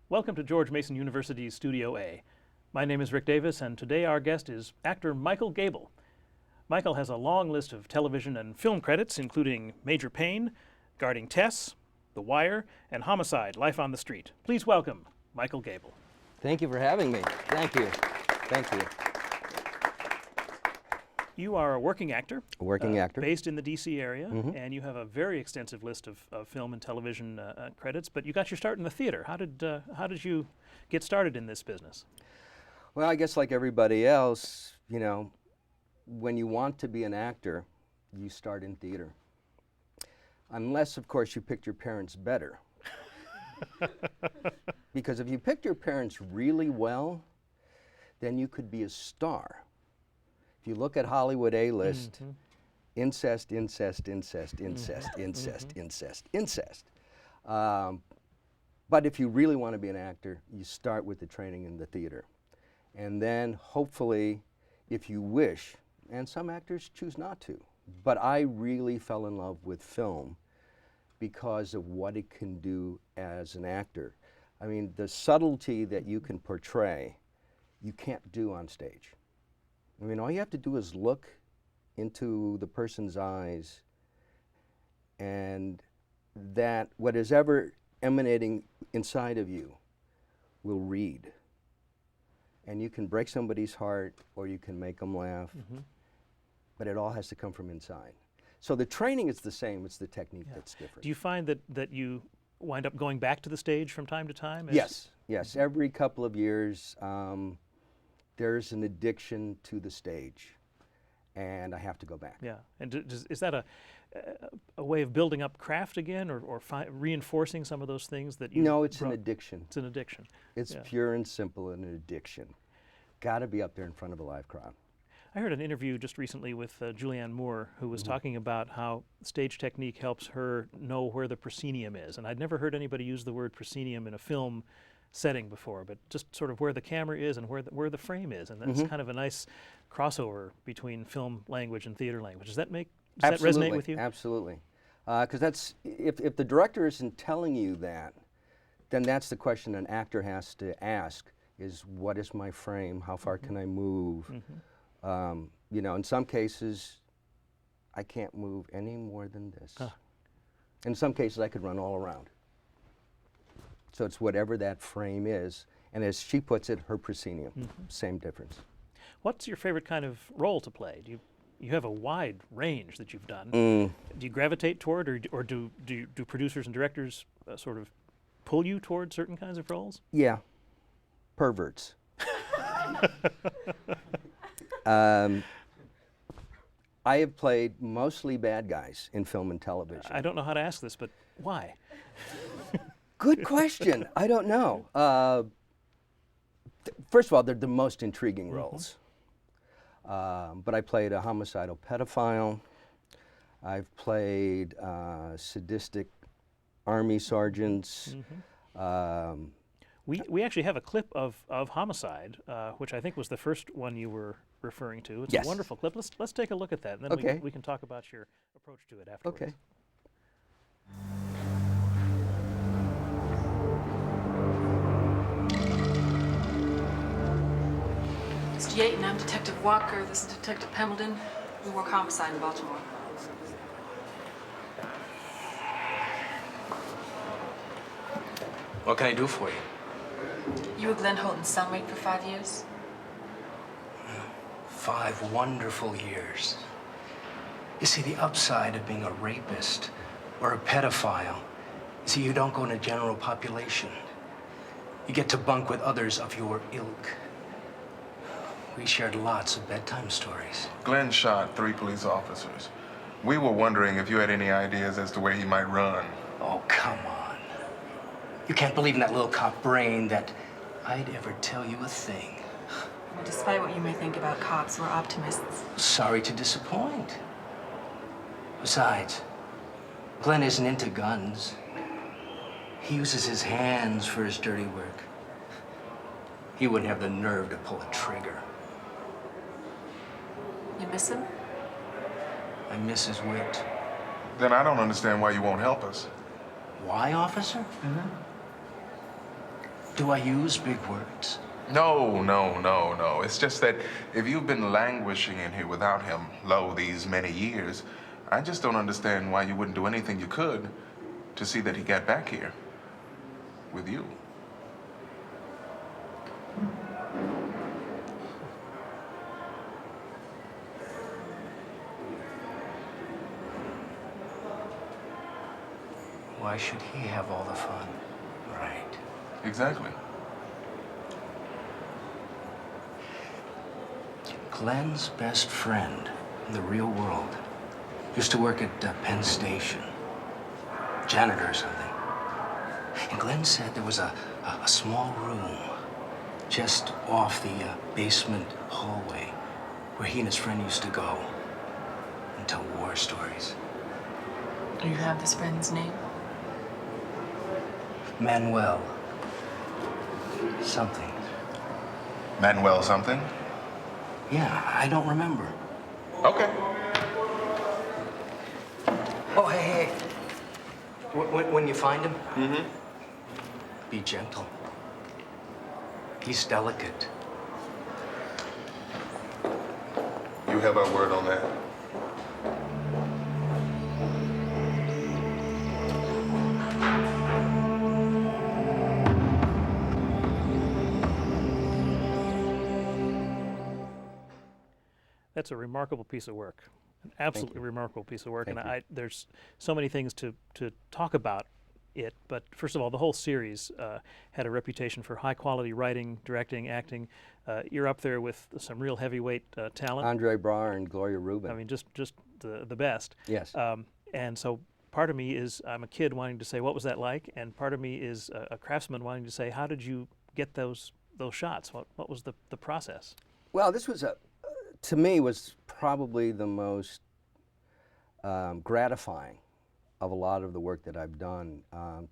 Welcome to George Mason University's Studio A. My name is Rick Davis, and today our guest is actor Michael Gabel. Michael has a long list of television and film credits, including Major Payne, Guarding Tess, The Wire, and Homicide: Life on the Street. Please welcome Michael Gabel. Thank you for having me. Thank you. Thank you. You are a working actor. A working actor. Based in the D.C. area, and you have a very extensive list of film and television credits, but you got your start in the theater. How did you get started in this business? Well, I guess like everybody else, you know, when you want to be an actor, you start in theater. Unless, of course, you picked your parents better. Because if you picked your parents really well, then you could be a star. If you look at Hollywood A-list, incest, incest, incest, incest, incest, incest, incest. But if you really want to be an actor, you start with the training in the theater. And then hopefully, if you wish, and some actors choose not to, but I really fell in love with film because of what it can do as an actor. I mean, the subtlety that you can portray, you can't do on stage. I mean, all you have to do is look into the person's eyes, and that what is ever emanating inside of you will read. And you can break somebody's heart, or you can make them laugh, but it all has to come from inside. So the training is the same, it's the technique that's different. Do you find that you wind up going back to the stage from time to time? Yes, yes. Every couple of years, there's an addiction to the stage, and I have to go back. Yeah, and is that a way of building up craft again, or reinforcing some of those things that you? No, it's an addiction. It's an addiction. It's pure and simple an addiction. Got to be up there in front of a live crowd. I heard an interview just recently with Julianne Moore, who was talking about how stage technique helps her know where the proscenium is, and I'd never heard anybody use the word proscenium in a film setting before, but just sort of where the camera is and where the frame is, and that's kind of a nice crossover between film language and theater language. Does that resonate with you? Absolutely, because that's if the director isn't telling you that, then that's the question an actor has to ask: is what is my frame? How far can I move? You know, in some cases, I can't move any more than this. In some cases, I could run all around. So it's whatever that frame is, and as she puts it, her proscenium. Same difference. What's your favorite kind of role to play? You have a wide range that you've done. Do you gravitate toward, or do producers and directors sort of pull you toward certain kinds of roles? Yeah, perverts. I have played mostly bad guys in film and television. I don't know how to ask this, but why? Good question. I don't know. First of all, they're the most intriguing roles. But I played a homicidal pedophile. I've played sadistic army sergeants. We actually have a clip of Homicide, which I think was the first one you were referring to. It's a wonderful clip. Let's take a look at that, and then we can talk about your approach to it afterwards. Okay. 68, and I'm Detective Walker. This is Detective Pemberton. We work homicide in Baltimore. What can I do for you? You were Glenn Holton's cellmate for 5 years? 5 wonderful years. You see, the upside of being a rapist or a pedophile is that you don't go in a general population. You get to bunk with others of your ilk. We shared lots of bedtime stories. Glenn shot 3 police officers. We were wondering if you had any ideas as to where he might run. Oh, come on. You can't believe in that little cop brain that I'd ever tell you a thing. Well, despite what you may think about cops, we're optimists. Sorry to disappoint. Besides, Glenn isn't into guns. He uses his hands for his dirty work. He wouldn't have the nerve to pull a trigger. You miss him? I miss his wit. Then I don't understand why you won't help us. Why, officer? Do I use big words? No, no, no, no. It's just that if you've been languishing in here without him, lo, these many years, I just don't understand why you wouldn't do anything you could to see that he got back here with you. Why should he have all the fun? Right. Exactly. Glenn's best friend in the real world used to work at Penn Station, janitor or something. And Glenn said there was a small room just off the basement hallway where he and his friend used to go and tell war stories. Do you have this friend's name? Manuel. Something. Manuel something? Yeah, I don't remember. Okay. Oh, hey. When you find him, be gentle. He's delicate. You have our word on that. That's a remarkable piece of work, an absolutely remarkable piece of work. Thank And you. there's so many things to talk about it. But first of all, the whole series had a reputation for high quality writing, directing, acting. You're up there with some real heavyweight talent. Andre Braugher and Gloria Rubin. I mean, just the best. Yes. And so part of me is I'm a kid wanting to say, what was that like? And part of me is a craftsman wanting to say, how did you get those shots? What was the process? Well, this was to me, was probably the most gratifying of a lot of the work that I've done.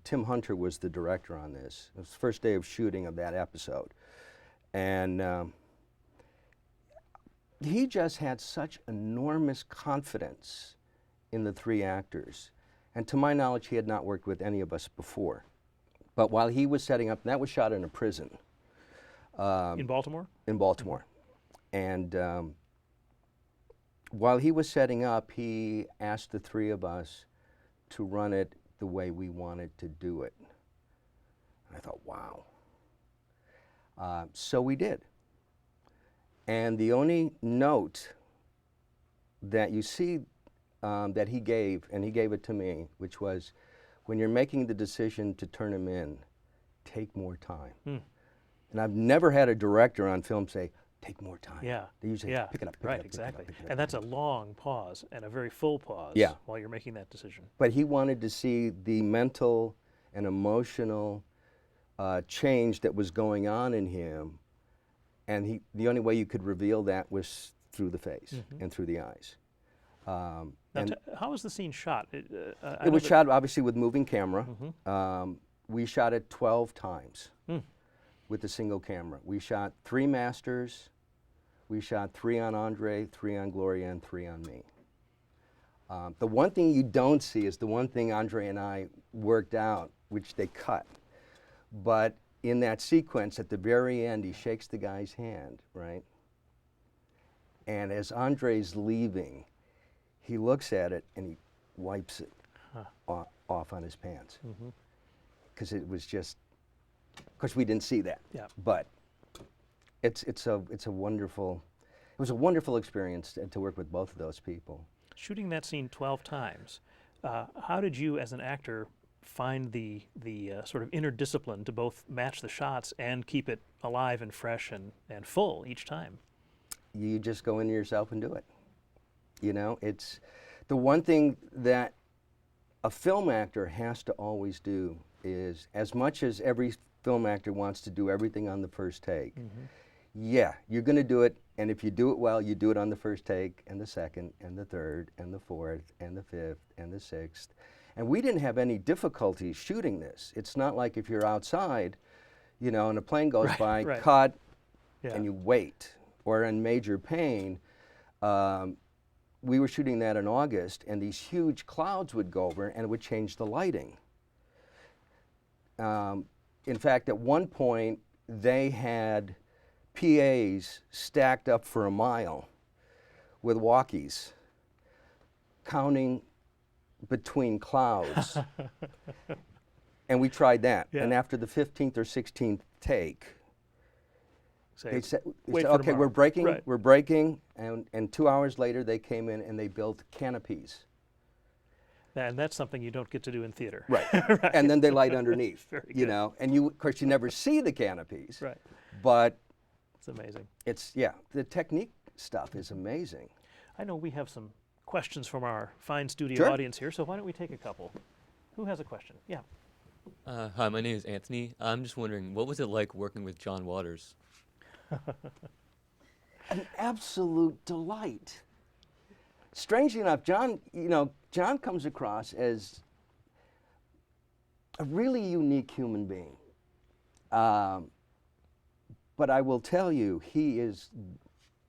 Tim Hunter was the director on this. It was the first day of shooting of that episode. And he just had such enormous confidence in the three actors. And to my knowledge, he had not worked with any of us before. But while he was setting up, and that was shot in a prison. In Baltimore? In Baltimore. And while he was setting up, he asked the three of us to run it the way we wanted to do it. And I thought, wow. So we did. And the only note that you see that he gave, and he gave it to me, which was, when you're making the decision to turn him in, take more time. And I've never had a director on film say, take more time. Yeah. They usually yeah. pick it up, pick right, it up, exactly. pick it up, pick it up. And that's a long pause and a very full pause Yeah. while you're making that decision. But he wanted to see the mental and emotional change that was going on in him, and the only way you could reveal that was through the face and through the eyes. Now, And how was the scene shot? I it know was that- shot obviously with moving camera. We shot it 12 times with a single camera. We shot 3 masters. We shot 3 on Andre, 3 on Gloria, and 3 on me. The one thing you don't see is the one thing Andre and I worked out, which they cut. But in that sequence, at the very end, he shakes the guy's hand, right? And as Andre's leaving, he looks at it and he wipes it off on his pants. Because it was just, because we didn't see that. Yeah. But it's a wonderful, it was a wonderful experience to work with both of those people. Shooting that scene 12 times, how did you as an actor find the sort of inner discipline to both match the shots and keep it alive and fresh and full each time? You just go into yourself and do it. You know, it's the one thing that a film actor has to always do is, as much as every film actor wants to do everything on the first take, yeah, you're going to do it, and if you do it well, you do it on the first take, and the second, and the third, and the fourth, and the fifth, and the sixth. And we didn't have any difficulty shooting this. It's not like if you're outside, you know, and a plane goes by, right. cut, Yeah. and you wait. Or in Major Pain, we were shooting that in August, and these huge clouds would go over, and it would change the lighting. in fact, at one point, they had PAs stacked up for a mile with walkies, counting between clouds. And we tried that. Yeah. And after the 15th or 16th take, Say, they said, wait for okay, tomorrow." we're breaking, and 2 hours later they came in and they built canopies. And that's something you don't get to do in theater. Right. And then they light underneath, Very you good. know, and you, of course, you never see the canopies. Right. But It's amazing. the technique stuff is amazing. I know we have some questions from our fine studio Sure. audience here, so why don't we take a couple? Who has a question? Yeah. Hi, my name is Anthony. I'm just wondering, what was it like working with John Waters? An absolute delight. Strangely enough, John comes across as a really unique human being. But I will tell you, he is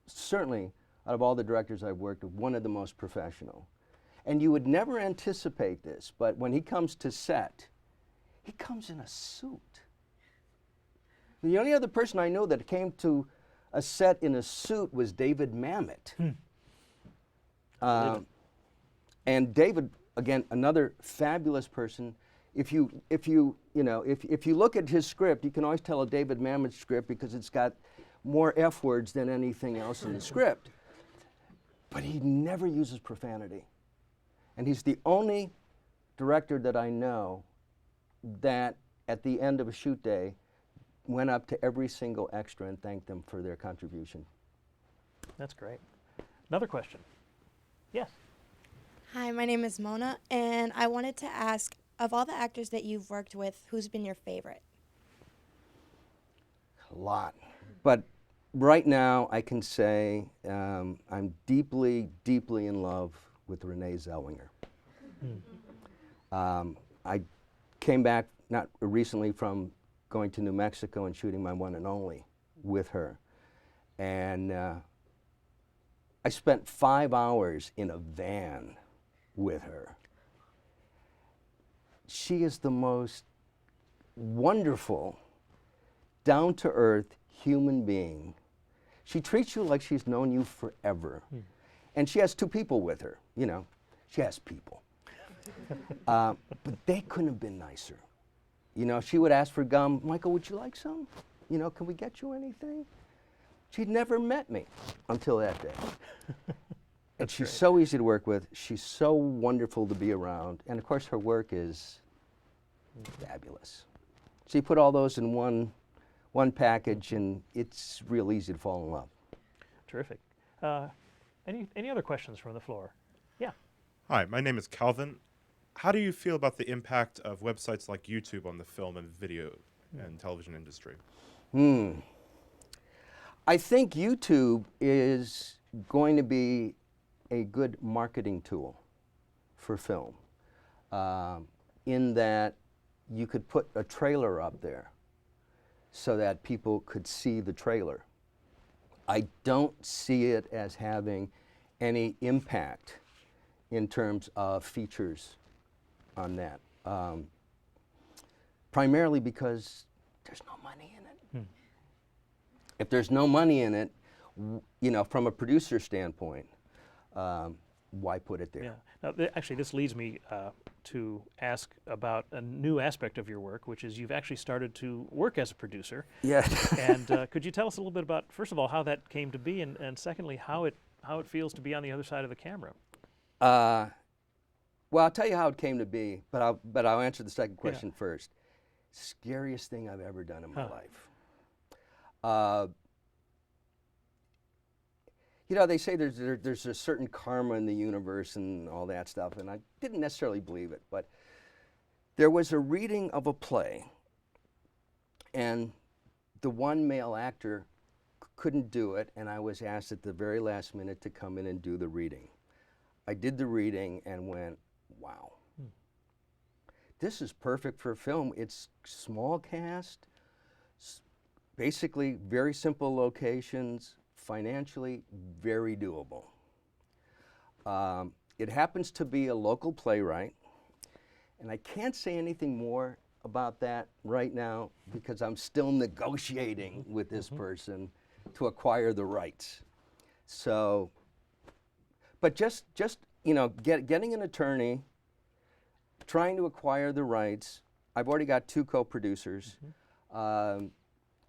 certainly, out of all the directors I've worked with, one of the most professional. And you would never anticipate this, but when he comes to set, he comes in a suit. The only other person I know that came to a set in a suit was David Mamet. And David, again, another fabulous person. If you look at his script, you can always tell a David Mamet script because it's got more F words than anything else in the script. But he never uses profanity. And he's the only director that I know that at the end of a shoot day went up to every single extra and thanked them for their contribution. That's great. Another question. Yes. Hi, my name is Mona, and I wanted to ask, of all the actors that you've worked with, who's been your favorite? A lot. But right now, I can say I'm deeply, deeply in love with Renee Zellweger. I came back not recently from going to New Mexico and shooting My One and Only with her. And I spent 5 hours in a van with her. She is the most wonderful, down-to-earth human being. She treats you like she's known you forever. And she has 2 people with her, you know. She has people. But they couldn't have been nicer. You know, she would ask for gum. Michael, would you like some? You know, can we get you anything? She'd never met me until that day. And she's so easy to work with. She's so wonderful to be around. And of course, her work is fabulous. So you put all those in one package, and it's real easy to fall in love. Terrific. Any other questions from the floor? Yeah. Hi, my name is Calvin. How do you feel about the impact of websites like YouTube on the film and video and television industry? I think YouTube is going to be a good marketing tool for film, in that you could put a trailer up there so that people could see the trailer. I don't see it as having any impact in terms of features on that, primarily because there's no money in it. If there's no money in it, you know, from a producer standpoint, why put it there? Yeah. Now, actually, this leads me to ask about a new aspect of your work, which is you've actually started to work as a producer. Yeah. And could you tell us a little bit about, first of all, how that came to be, and secondly, how it feels to be on the other side of the camera? Well, I'll tell you how it came to be, but I'll answer the second question first. Scariest thing I've ever done in my life. You know, they say there's a certain karma in the universe and all that stuff, and I didn't necessarily believe it, but there was a reading of a play, and the one male actor couldn't do it, and I was asked at the very last minute to come in and do the reading. I did the reading and went, wow. This is perfect for film. It's small cast, basically very simple locations, financially very doable. It happens to be a local playwright, and I can't say anything more about that right now because I'm still negotiating with this person to acquire the rights. So, but just you know, getting an attorney, trying to acquire the rights. I've already got 2 co-producers.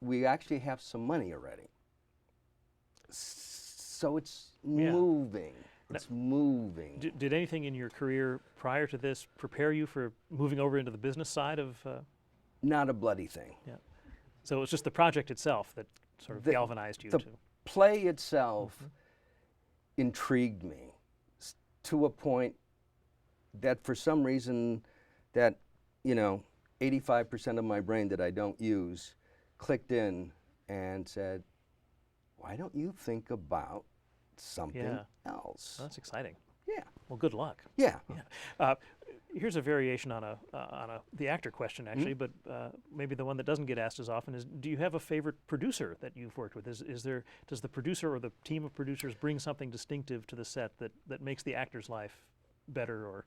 We actually have some money already. So it's moving. It's moving. Did anything in your career prior to this prepare you for moving over into the business side of? Not a bloody thing. Yeah. So it was just the project itself that sort of galvanized you The to. play itself intrigued me to a point that for some reason that, you know, 85% of my brain that I don't use clicked in and said, why don't you think about something else? Well, that's exciting. Yeah. Well, good luck. Yeah. Here's a variation on the actor question, actually, but maybe the one that doesn't get asked as often is: do you have a favorite producer that you've worked with? Does the producer or the team of producers bring something distinctive to the set that makes the actor's life better or?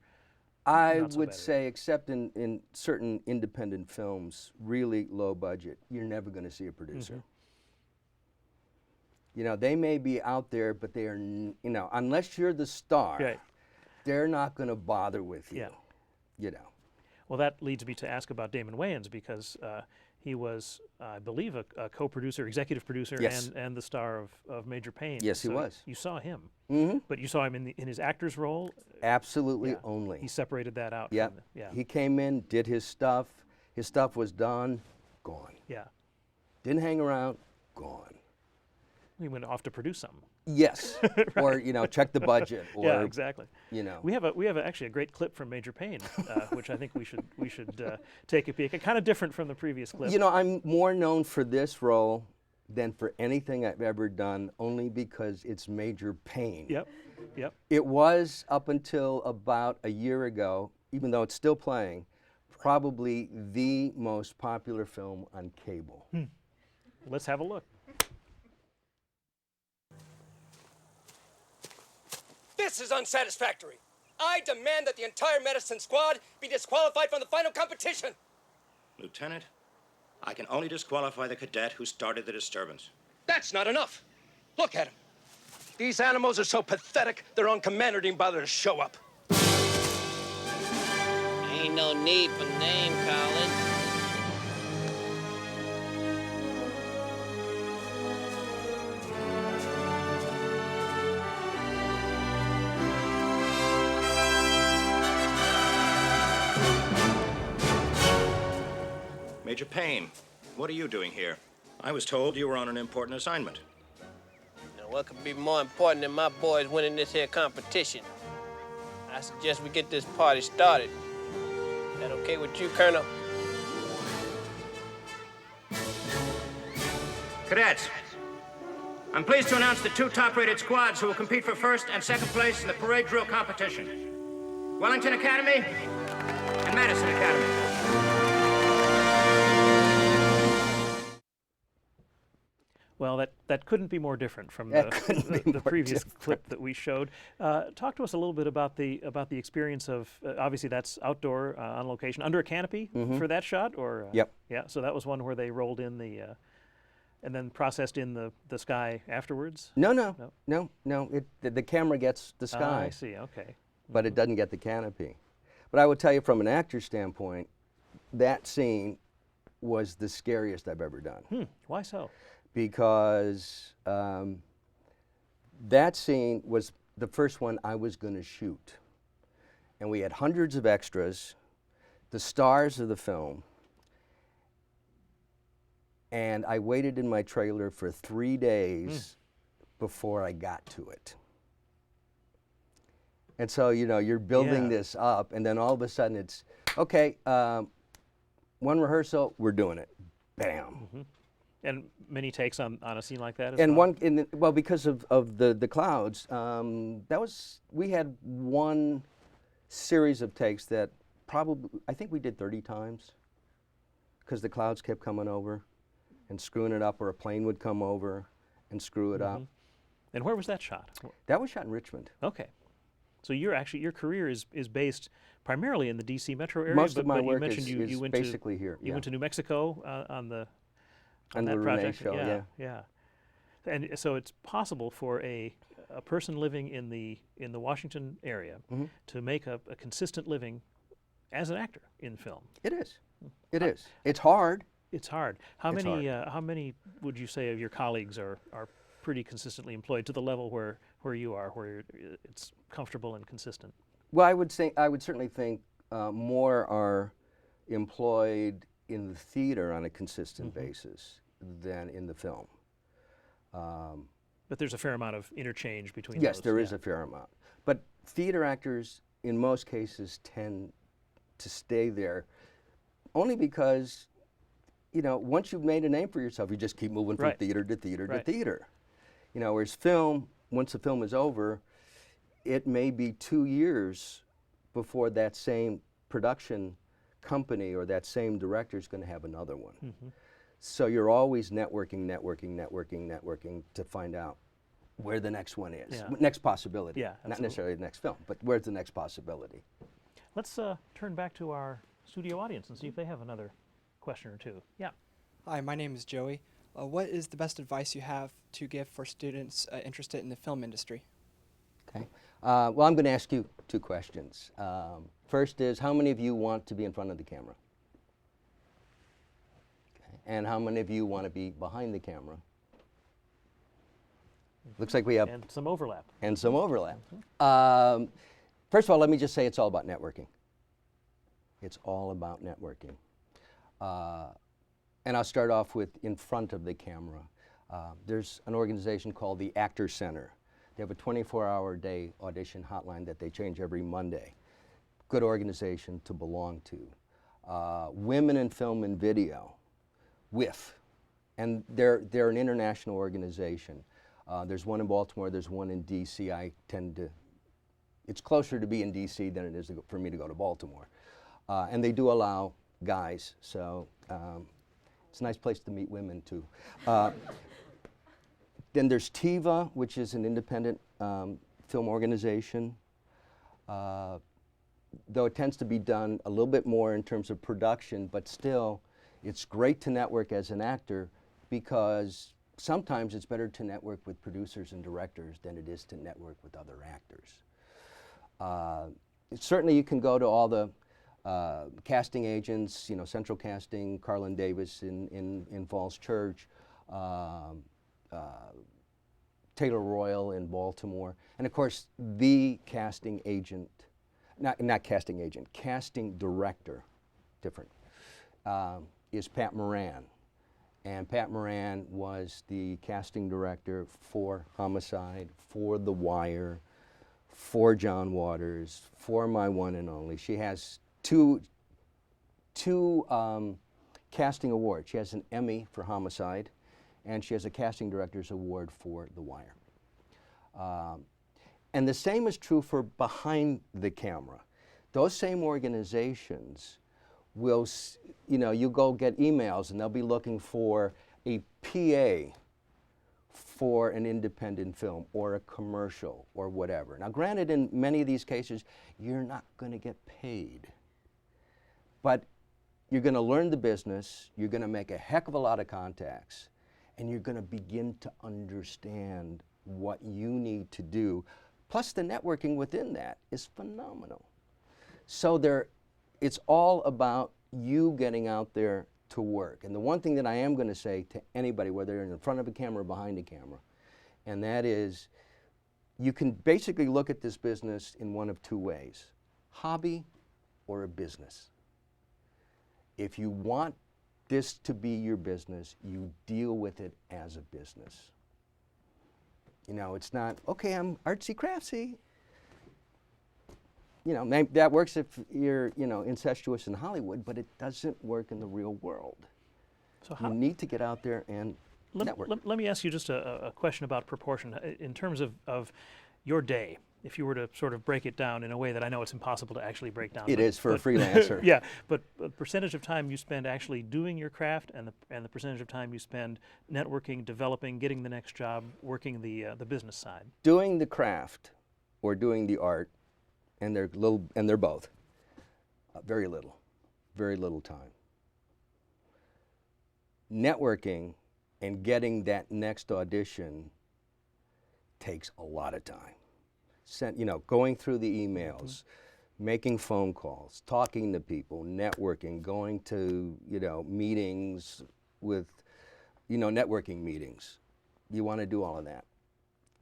I not so would better? say, except in certain independent films, really low budget, you're never going to see a producer. You know, they may be out there, but they are, you know, unless you're the star, Right. they're not going to bother with you. Yeah. You know. Well, that leads me to ask about Damon Wayans because he was, I believe, a co-producer, executive producer, Yes. and the star of Major Payne. Yes, he So was. You saw him, Mm-hmm. but you saw him in his actor's role. Absolutely Yeah. only. He separated that out. Yep. From the, He came in, did his stuff. His stuff was done, gone. Yeah. Didn't hang around, gone. He went off to produce something. Yes. Or, you know, check the budget. Or, Yeah, exactly. you know. We have actually a great clip from Major Payne, which I think we should take a peek at. Kind of different from the previous clip. You know, I'm more known for this role than for anything I've ever done, only because it's Major Payne. Yep. Yep. It was, up until about a year ago, even though it's still playing, probably the most popular film on cable. Let's have a look. This is unsatisfactory. I demand that the entire medicine squad be disqualified from the final competition. Lieutenant, I can only disqualify the cadet who started the disturbance. That's not enough. Look at him. These animals are so pathetic, their own commander didn't bother to show up. Ain't no need for name calling. Major Payne, what are you doing here? I was told you were on an important assignment. Now, what could be more important than my boys winning this here competition? I suggest we get this party started. That okay with you, Colonel? Cadets, I'm pleased to announce the 2 top-rated squads who will compete for first and second place in the parade drill competition. Wellington Academy and Madison Academy. Well, that couldn't be more different from That couldn't be the more previous different. clip that we showed. Talk to us a little bit about the experience of obviously that's outdoor on location under a canopy for that shot, or Yep. yeah. So that was one where they rolled in the and then processed in the sky afterwards. No. The camera gets the Ah, sky, I see. Okay. but it doesn't get the canopy. But I would tell you, from an actor's standpoint, that scene was the scariest I've ever done. Why so? Because that scene was the first one I was going to shoot. And we had hundreds of extras, the stars of the film, and I waited in my trailer for 3 days before I got to it. And so, you know, you're building this up, and then all of a sudden it's, okay, one rehearsal, we're doing it. Bam. And many takes on a scene like that. As And well? well, because of the clouds, we had one series of takes that probably, I think we did 30 times, because the clouds kept coming over and screwing it up, or a plane would come over and screw it up. And where was that shot? That was shot in Richmond. Okay. So your career is based primarily in the D.C. metro area. Most but, of my but work you mentioned is, you went basically here. You went to New Mexico on that the Renee project. show, yeah. And so it's possible for a person living in the Washington area to make a consistent living as an actor in film. It is. It is. It's hard. It's hard. How many would you say of your colleagues are pretty consistently employed to the level where you are, where it's comfortable and consistent? Well, I would certainly think more are employed in the theater on a consistent basis than in the film. But there's a fair amount of interchange between yes, those. there is a fair amount. But theater actors, in most cases, tend to stay there only because, you know, once you've made a name for yourself, you just keep moving from theater to theater to theater. You know, whereas film, once the film is over, it may be 2 years before that same production company or that same director is going to have another one. So you're always networking to find out where the next one is, next possibility. Yeah, not necessarily the next film, but where's the next possibility. Let's turn back to our studio audience and see if they have another question or two. Yeah. Hi, my name is Joey. What is the best advice you have to give for students interested in the film industry? Okay. Well, I'm going to ask you 2 questions. First is, how many of you want to be in front of the camera? Okay. And how many of you want to be behind the camera? Looks like we have... And some overlap. And some overlap. First of all, let me just say it's all about networking. It's all about networking. And I'll start off with in front of the camera. There's an organization called the Actor Center. They have a 24-hour-a-day audition hotline that they change every Monday. Good organization to belong to. Women in Film and Video, WIF, and they're an international organization. There's one in Baltimore, there's one in D.C. It's closer to be in D.C. than it is for me to go to Baltimore. And they do allow guys, so it's a nice place to meet women too. Then there's TIVA, which is an independent film organization. Though it tends to be done a little bit more in terms of production, but still, it's great to network as an actor because sometimes it's better to network with producers and directors than it is to network with other actors. Certainly you can go to all the casting agents, you know, Central Casting, Carlin Davis in Falls Church, Taylor Royal in Baltimore, and of course the casting agent, not casting agent, casting director, different, is Pat Moran. And Pat Moran was the casting director for Homicide, for The Wire, for John Waters, for My One and Only. She has two casting awards. She has an Emmy for Homicide, and she has a Casting Director's Award for The Wire. And the same is true for behind the camera. Those same organizations will, you know, you go get emails and they'll be looking for a PA for an independent film or a commercial or whatever. Now granted, in many of these cases, you're not going to get paid. But you're going to learn the business, you're going to make a heck of a lot of contacts, and you're going to begin to understand what you need to do. Plus the networking within that is phenomenal. So it's all about you getting out there to work. And the one thing that I am going to say to anybody, whether you're in front of a camera or behind a camera, and that is, you can basically look at this business in one of 2 ways, hobby or a business. If you want this to be your business, you deal with it as a business. You know, it's not, okay, I'm artsy craftsy. You know, maybe that works if you're, you know, incestuous in Hollywood, but it doesn't work in the real world. So you need to get out there and network. Let me ask you just a question about proportion. In terms of your day, if you were to sort of break it down in a way that I know it's impossible to actually break down. It is for a freelancer. Yeah, but the percentage of time you spend actually doing your craft and the percentage of time you spend networking, developing, getting the next job, working the business side. Doing the craft or doing the art, and they're both, Very little time. Networking and getting that next audition takes a lot of time. Going through the emails, making phone calls, talking to people, networking, going to, meetings with, networking meetings. You want to do all of that.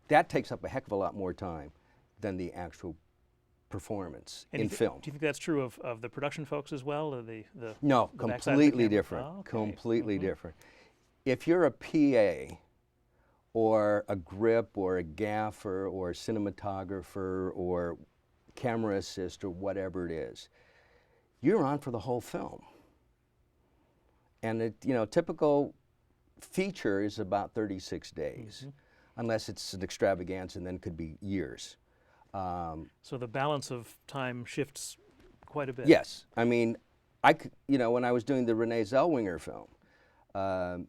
That takes up a heck of a lot more time than the actual performance And in film. Do you think that's true of the production folks as well? Or No, the backside of the completely camera? different. Oh, okay. Completely different. If you're a PA or a grip or a gaffer or a cinematographer or camera assist or whatever it is, you're on for the whole film. And typical feature is about 36 days, unless it's an extravaganza, and then could be years. So the balance of time shifts quite a bit. Yes, I mean, when I was doing the Renee Zellweger film,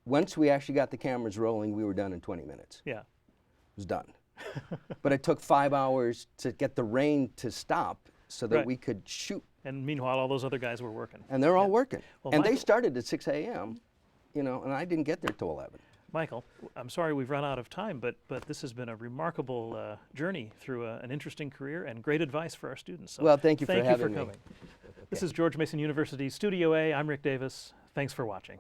once we actually got the cameras rolling, we were done in 20 minutes. Yeah. It was done. But it took 5 hours to get the rain to stop so that we could shoot. And meanwhile, all those other guys were working. And they're all working. Well, and Michael, they started at 6 a.m., and I didn't get there till 11. Michael, I'm sorry we've run out of time, but this has been a remarkable journey through an interesting career and great advice for our students. So well, thank you for having me. This is George Mason University Studio A. I'm Rick Davis. Thanks for watching.